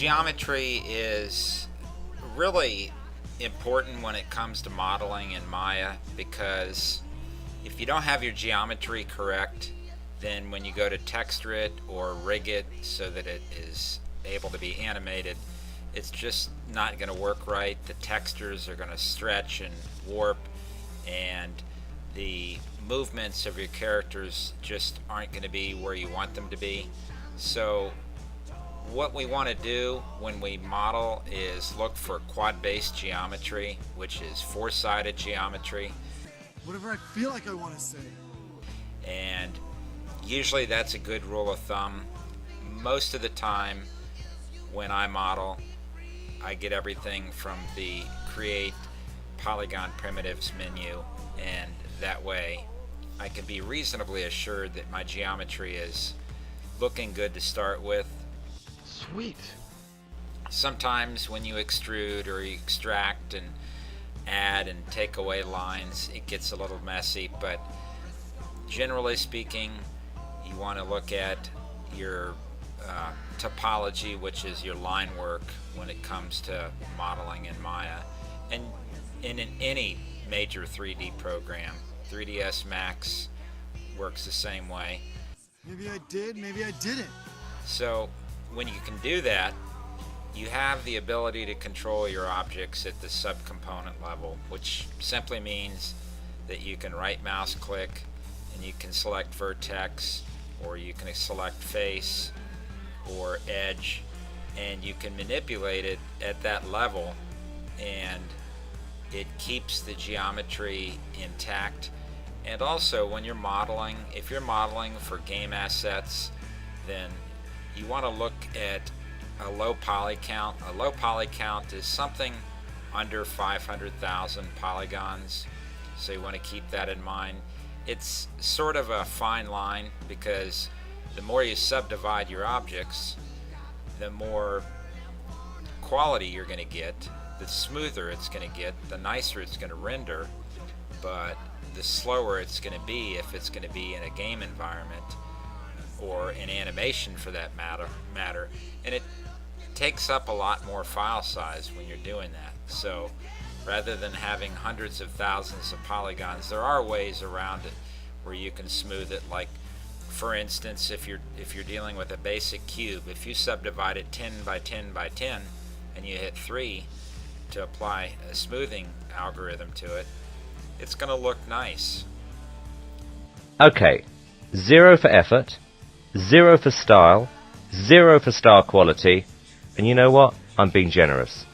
Geometry is really important when it comes to modeling in Maya, because if you don't have your geometry correct, then when you go to texture it or rig it so that it is able to be animated, it's just not going to work right. The textures are going to stretch and warp, and the movements of your characters just aren't going to be where you want them to be. So what we want to do when we model is look for quad-based geometry, which is four-sided geometry. Whatever I feel like I want to say. And usually that's a good rule of thumb. Most of the time when I model, I get everything from the Create Polygon Primitives menu, and that way I can be reasonably assured that my geometry is looking good to start with. Sweet. Sometimes when you extrude or you extract and add and take away lines, it gets a little messy, but generally speaking, you want to look at your topology, which is your line work when it comes to modeling in Maya, and in any major 3D program. 3ds Max works the same way. Maybe I did, maybe I didn't. So when you can do that, you have the ability to control your objects at the subcomponent level, which simply means that you can right mouse click and you can select vertex, or you can select face or edge, and you can manipulate it at that level, and it keeps the geometry intact. And also when you're modeling, if you're modeling for game assets, then you want to look at a low poly count. A low poly count is something under 500,000 polygons, so you want to keep that in mind. It's sort of a fine line, because the more you subdivide your objects, the more quality you're going to get, the smoother it's going to get, the nicer it's going to render, but the slower it's going to be if it's going to be in a game environment or in animation for that matter. And it takes up a lot more file size when you're doing that. So rather than having hundreds of thousands of polygons, there are ways around it where you can smooth it. Like, for instance, if you're dealing with a basic cube, if you subdivide it 10 by 10 by 10 and you hit 3 to apply a smoothing algorithm to it, it's going to look nice. Okay, 0 for effort, 0 for style, 0 for star quality, and you know what? I'm being generous.